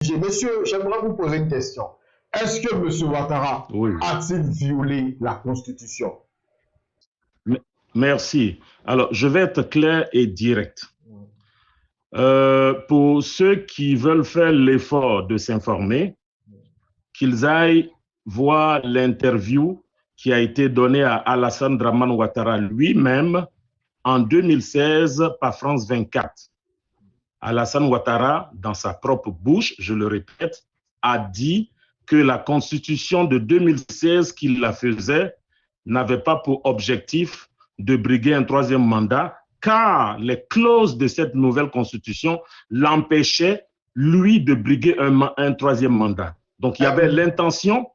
Monsieur, j'aimerais vous poser une question. Est-ce que M. Ouattara a-t-il violé la Constitution? Merci. Alors, je vais être clair et direct. Pour ceux qui veulent faire l'effort de s'informer, qu'ils aillent voir l'interview qui a été donnée à Alassane Dramane Ouattara lui-même en 2016 par France 24. Alassane Ouattara, dans sa propre bouche, je le répète, a dit que la Constitution de 2016 qu'il la faisait n'avait pas pour objectif de briguer un troisième mandat, car les clauses de cette nouvelle Constitution l'empêchaient, lui, de briguer un troisième mandat. Donc, il y avait l'intention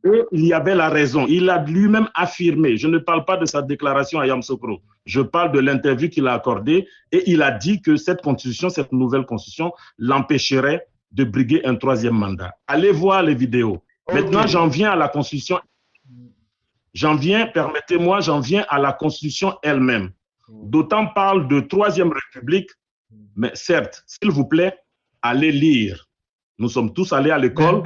et il y avait la raison. Il a lui-même affirmé, je ne parle pas de sa déclaration à Yamoussoukro, je parle de l'interview qu'il a accordée, et il a dit que cette Constitution, cette nouvelle Constitution, l'empêcherait de briguer un troisième mandat. Allez voir les vidéos. Maintenant, j'en viens à la Constitution. Permettez-moi, j'en viens à la Constitution elle-même. D'autant parle de troisième république, mais certes, s'il vous plaît, allez lire. Nous sommes tous allés à l'école.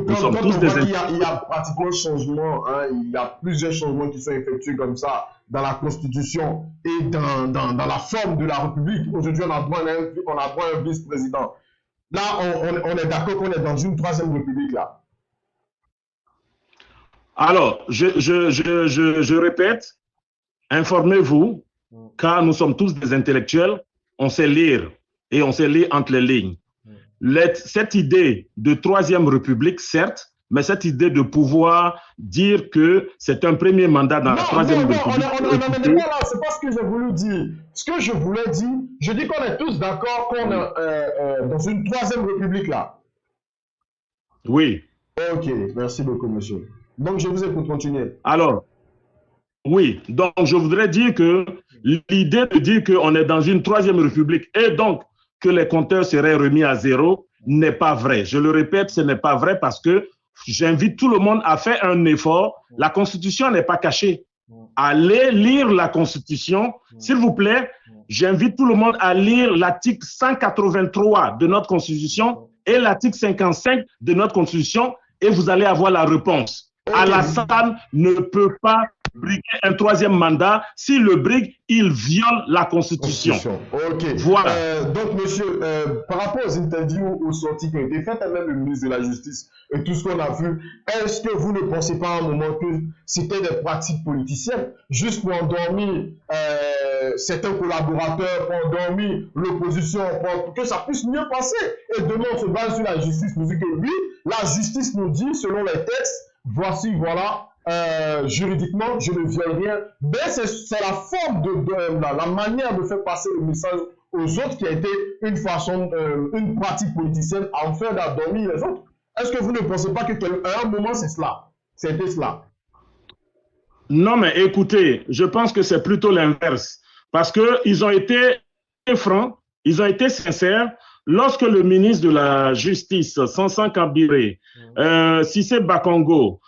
Nous sommes tous des... Il y a pratiquement un changement, hein, il y a plusieurs changements qui sont effectués comme ça dans la Constitution et dans la forme de la République. Aujourd'hui, on a droit à un vice-président. Là, on est d'accord qu'on est dans une troisième République, là. Alors, je répète, informez-vous, car nous sommes tous des intellectuels, on sait lire et on sait lire entre les lignes. Cette idée de troisième république, certes, mais cette idée de pouvoir dire que c'est un premier mandat dans la troisième république. Non, c'est pas ce que j'ai voulu dire. Ce que je voulais dire, je dis qu'on est tous d'accord qu'on est dans une troisième république là. Oui. Ok, merci beaucoup, monsieur. Donc, je vous écoute continuer. Alors, oui, donc je voudrais dire que l'idée de dire qu'on est dans une troisième république et donc que les compteurs seraient remis à zéro n'est pas vrai. Je le répète, ce n'est pas vrai parce que j'invite tout le monde à faire un effort. La Constitution n'est pas cachée. Allez lire la Constitution. S'il vous plaît, j'invite tout le monde à lire l'article 183 de notre Constitution et l'article 55 de notre Constitution et vous allez avoir la réponse. Alassane ne peut pas briguer un troisième mandat. S'il le brigue, il viole la Constitution. Ok. Voilà. Donc, monsieur, par rapport aux interviews, aux sorties qui ont été faites, même le ministre de la Justice et tout ce qu'on a vu, est-ce que vous ne pensez pas à un moment que c'était des pratiques politiciennes, juste pour endormir certains collaborateurs, pour endormir l'opposition, pour que ça puisse mieux passer? Et demain, on se base sur la justice pour dire que oui, la justice nous dit, selon les textes, voici, voilà, juridiquement, je ne viole rien. Mais c'est la forme, la manière de faire passer le message aux autres qui a été une façon, une pratique politicienne en faire d'endormir les autres. Est-ce que vous ne pensez pas qu'à un moment, c'est cela? C'était cela? Non, mais écoutez, je pense que c'est plutôt l'inverse. Parce qu'ils ont été francs, ils ont été sincères. Lorsque le ministre de la Justice, Sansan Kabiré, Cissé Bakongo,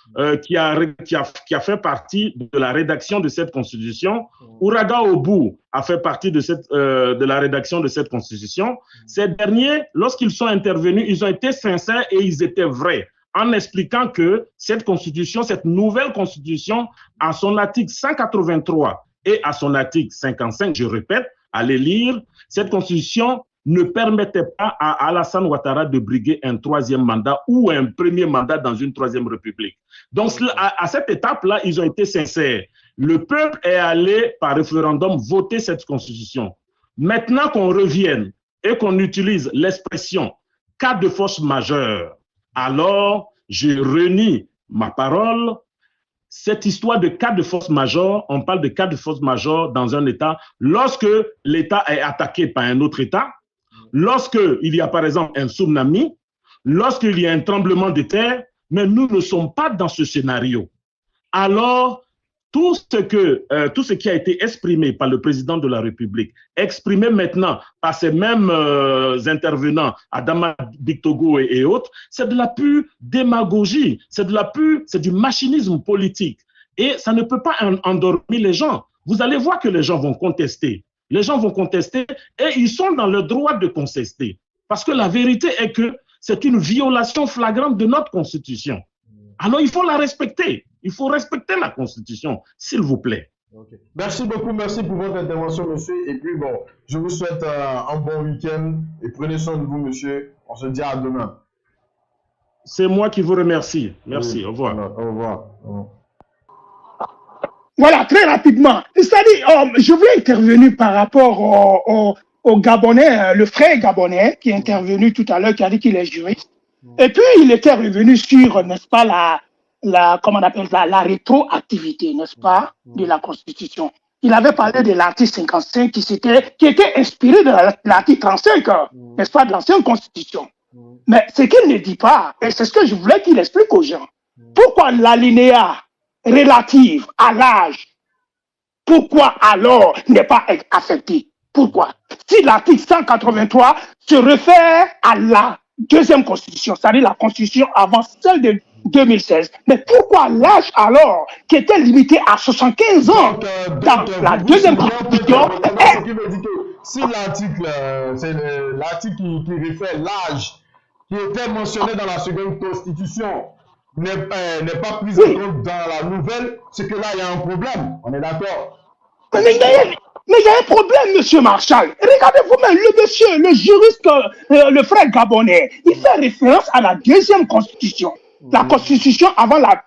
qui a fait partie de la rédaction de cette constitution, Ouraga Obou a fait partie de la rédaction de cette constitution, ces derniers, lorsqu'ils sont intervenus, ils ont été sincères et ils étaient vrais, en expliquant que cette constitution, cette nouvelle constitution, à son article 183 et à son article 55, je répète, allez lire, cette constitution ne permettait pas à Alassane Ouattara de briguer un troisième mandat ou un premier mandat dans une troisième république. Donc, à cette étape-là, ils ont été sincères. Le peuple est allé, par référendum, voter cette constitution. Maintenant qu'on revienne et qu'on utilise l'expression « cas de force majeure », alors je renie ma parole. Cette histoire de cas de force majeure, on parle de cas de force majeure dans un État lorsque l'État est attaqué par un autre État, lorsqu'il y a par exemple un tsunami, lorsqu'il y a un tremblement de terre, mais nous ne sommes pas dans ce scénario. Alors, tout ce qui a été exprimé par le président de la République, exprimé maintenant par ces mêmes intervenants, Adama Bictogo et autres, c'est de la pure démagogie, c'est du machinisme politique. Et ça ne peut pas endormir les gens. Vous allez voir que les gens vont contester. Les gens vont contester et ils sont dans le droit de contester. Parce que la vérité est que c'est une violation flagrante de notre Constitution. Alors, il faut la respecter. Il faut respecter la Constitution, s'il vous plaît. Okay. Merci beaucoup, merci pour votre intervention, monsieur. Et puis, bon, je vous souhaite un bon week-end et prenez soin de vous, monsieur. On se dit à demain. C'est moi qui vous remercie. Merci, oui. Au revoir. Au revoir. Au revoir. Voilà, très rapidement. C'est-à-dire, je voulais intervenir par rapport au Gabonais, le frère Gabonais qui est intervenu tout à l'heure, qui a dit qu'il est juriste. Et puis, il était revenu sur, n'est-ce pas, comment on appelle ça, la rétroactivité, n'est-ce pas, de la Constitution. Il avait parlé de l'article 55 qui était inspiré de l'article 35, n'est-ce pas, de l'ancienne Constitution. Mais ce qu'il ne dit pas, et c'est ce que je voulais qu'il explique aux gens, pourquoi l'alinéa relative à l'âge, pourquoi alors n'est pas affecté? Pourquoi? Si l'article 183 se réfère à la deuxième Constitution, c'est-à-dire la Constitution avant celle de 2016. Mais pourquoi l'âge alors, qui était limité à 75 ans dans la deuxième Constitution, si l'article, c'est l'article qui réfère l'âge qui était mentionné dans la seconde Constitution n'est pas pris en compte dans la nouvelle, c'est que là il y a un problème. On est d'accord? Mais il y a un problème, monsieur Marshall. Regardez vous-même, le juriste, le frère Gabonais, il fait référence à la deuxième Constitution. La Constitution avant la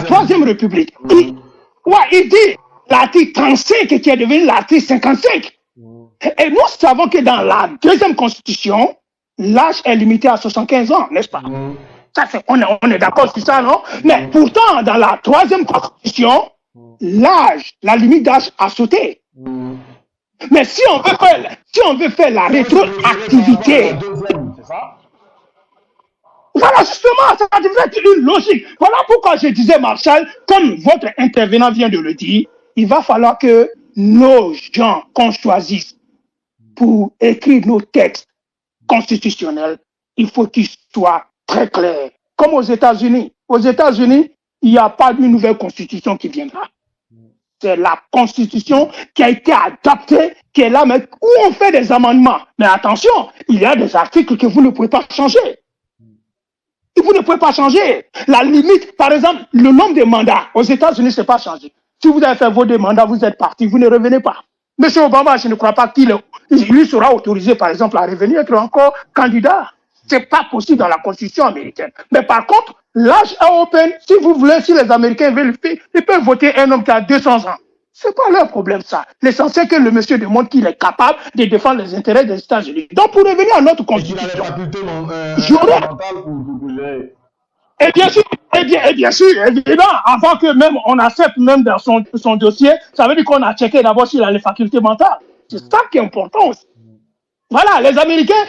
Troisième République. Il dit l'article 35 qui est devenu l'article 55. Et nous savons que dans la deuxième Constitution, l'âge est limité à 75 ans, n'est-ce pas? Ça, on est d'accord sur ça, non? Mais pourtant, dans la troisième Constitution, l'âge, la limite d'âge a sauté. Mais si on veut faire la rétroactivité, voilà justement, ça devrait être une logique. Voilà pourquoi je disais, Marshall, comme votre intervenant vient de le dire, il va falloir que nos gens qu'on choisisse pour écrire nos textes constitutionnels, il faut qu'ils soient très clairs. Comme aux États-Unis. Aux États-Unis, il n'y a pas d'une nouvelle constitution qui viendra. C'est la constitution qui a été adaptée, qui est là, mais où on fait des amendements. Mais attention, il y a des articles que vous ne pouvez pas changer. Et vous ne pouvez pas changer. La limite, par exemple, le nombre de mandats aux États-Unis, ce n'est pas changé. Si vous avez fait vos deux mandats, vous êtes parti, vous ne revenez pas. Monsieur Obama, je ne crois pas qu'il lui sera autorisé, par exemple, à revenir être encore candidat. Ce n'est pas possible dans la Constitution américaine. Mais par contre, l'âge est open. Si vous voulez, si les Américains veulent, ils peuvent voter un homme qui a 200 ans. Ce n'est pas leur problème, ça. L'essentiel, c'est que le monsieur démontre qu'il est capable de défendre les intérêts des États-Unis. Donc, pour revenir à notre Constitution, et bien sûr, évidemment, avant que même on accepte même dans son dossier, ça veut dire qu'on a checké d'abord s'il a les facultés mentales. C'est ça qui est important aussi. Voilà, les Américains,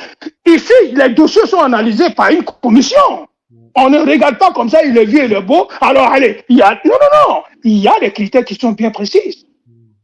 ici, les dossiers sont analysés par une commission. On ne regarde pas comme ça, il est vieux, il est beau. Alors, allez, non. Il y a des critères qui sont bien précis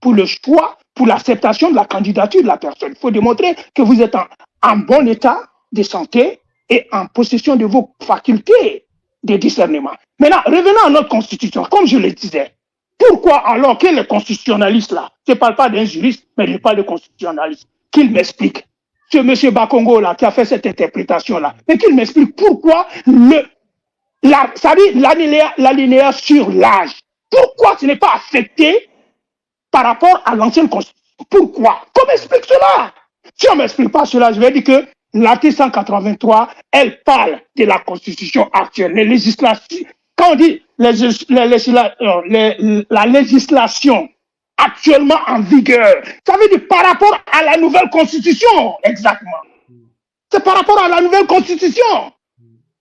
pour le choix, pour l'acceptation de la candidature de la personne. Il faut démontrer que vous êtes en bon état de santé et en possession de vos facultés de discernement. Maintenant, revenons à notre Constitution. Comme je le disais, pourquoi alors que les constitutionnalistes là, je ne parle pas d'un juriste, mais je parle de constitutionnaliste, qu'il m'explique, ce monsieur Bakongo là, qui a fait cette interprétation là, mais qu'il m'explique pourquoi l'alinéa sur l'âge, pourquoi ce n'est pas affecté par rapport à l'ancienne Constitution? Pourquoi? Qu'on m'explique cela. Si on ne m'explique pas cela, je vais dire que l'article 183, elle parle de la Constitution actuelle. Les législations, quand on dit la législation actuellement en vigueur, ça veut dire par rapport à la nouvelle Constitution, exactement. C'est par rapport à la nouvelle Constitution.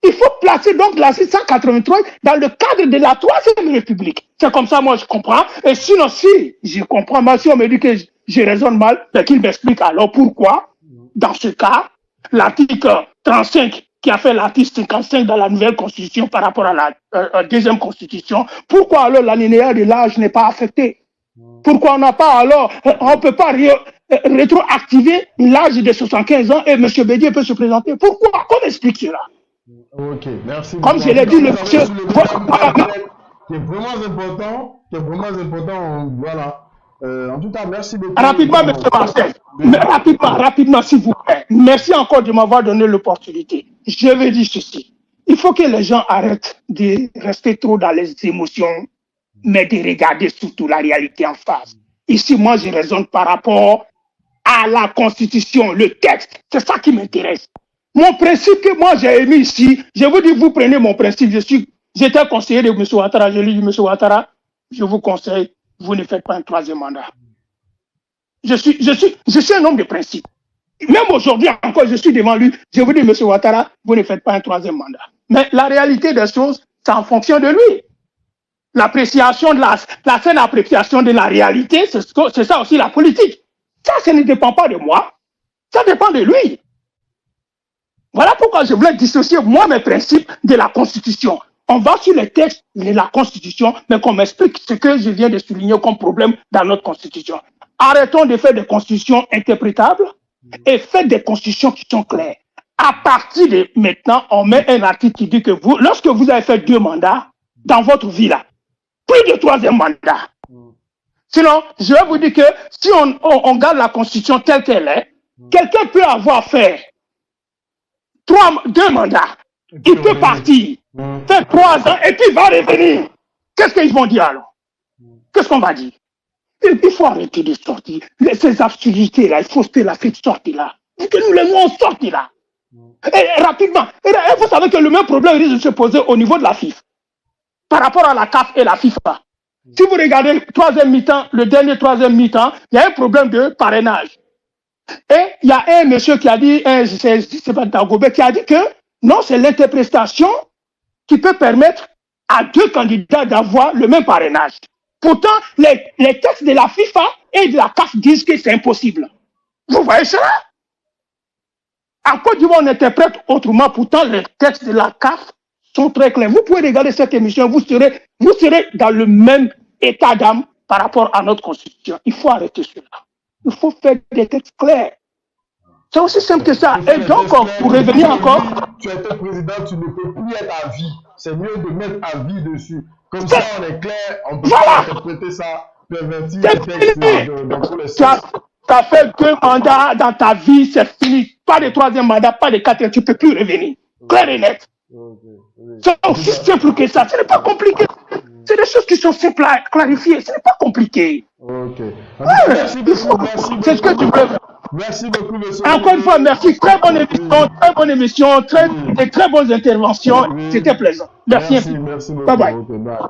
Il faut placer donc l'article 183 dans le cadre de la Troisième République. C'est comme ça, moi, je comprends. Et sinon, si je comprends mal, si on me dit que je raisonne mal, ben qu'il m'explique alors pourquoi, dans ce cas, l'article 35 qui a fait l'article 55 dans la nouvelle Constitution par rapport à la deuxième Constitution, pourquoi alors l'alinéa de l'âge n'est pas affecté? Pourquoi on n'a pas alors, on ne peut pas rétroactiver l'âge de 75 ans et M. Bédier peut se présenter? Pourquoi? Qu'on explique cela? Ok, merci. Comme je l'ai dit, le monsieur. Qui est vraiment important, voilà. En tout cas, merci beaucoup. Rapidement, M. Marcel. Rapidement, s'il vous plaît. Merci encore de m'avoir donné l'opportunité. je veux dire ceci. Il faut que les gens arrêtent de rester trop dans les émotions, mais de regarder surtout la réalité en face. Ici, moi, je raisonne par rapport à la Constitution, le texte. C'est ça qui m'intéresse. Mon principe que moi j'ai émis ici, je vous dis, vous prenez mon principe. J'étais conseiller de M. Ouattara. Je lui dis, M. Ouattara, je vous conseille, vous ne faites pas un troisième mandat. Je suis un homme de principe. Même aujourd'hui encore, je suis devant lui. Je vous dis, M. Ouattara, vous ne faites pas un troisième mandat. Mais la réalité des choses, c'est en fonction de lui. L'appréciation de la saine appréciation de la réalité, c'est ça aussi la politique. Ça ne dépend pas de moi. Ça dépend de lui. Voilà pourquoi je voulais dissocier moi mes principes de la Constitution. On va sur les textes de la Constitution, mais qu'on m'explique ce que je viens de souligner comme problème dans notre Constitution. Arrêtons de faire des constitutions interprétables et faites des constitutions qui sont claires. À partir de maintenant, on met un article qui dit que lorsque vous avez fait 2 mandats dans votre vie là, plus de 3e mandat. Sinon, je vais vous dire que si on garde la Constitution telle qu'elle est, quelqu'un peut avoir fait 2 mandats. Il peut partir, faire 3 ans et puis il va revenir. Qu'est-ce qu'ils vont dire alors? Qu'est-ce qu'on va dire? Il faut arrêter de sortir. Ces absurdités-là, il faut que la fête sorte là. Et que nous, les mots, sortent là. Et rapidement. Et vous savez que le même problème risque de se poser au niveau de la FIFA. Par rapport à la CAF et la FIFA. Si vous regardez le dernier 3e mi-temps, il y a un problème de parrainage. Et il y a un monsieur qui a dit, c'est pas Dagobert, qui a dit que non, c'est l'interprétation qui peut permettre à 2 candidats d'avoir le même parrainage. Pourtant, les textes de la FIFA et de la CAF disent que c'est impossible. Vous voyez cela? En Côte d'Ivoire, on interprète autrement. Pourtant, les textes de la CAF sont très clairs. Vous pouvez regarder cette émission, vous serez dans le même état d'âme par rapport à notre Constitution. Il faut arrêter cela. Il faut faire des textes clairs. C'est aussi simple que ça. Et donc, pour revenir encore... Tu es président, tu ne peux plus être à vie. C'est mieux de mettre à vie dessus. Comme ça, on est clair, on peut pas interpréter ça, pervertir le texte dans tous les sens. Tu as fait 2 mandats dans ta vie, c'est fini. Pas de 3e mandat, pas de 4e, tu ne peux plus revenir. Clair et net. C'est aussi simple que ça. Ce n'est pas compliqué. C'est des choses qui sont simples à clarifier. Ce n'est pas compliqué. Ok. C'est ce que tu veux. Merci beaucoup, monsieur. Encore une fois, merci. Très bonne émission, très bonnes interventions. C'était plaisant. Merci. Merci beaucoup. Bye bye.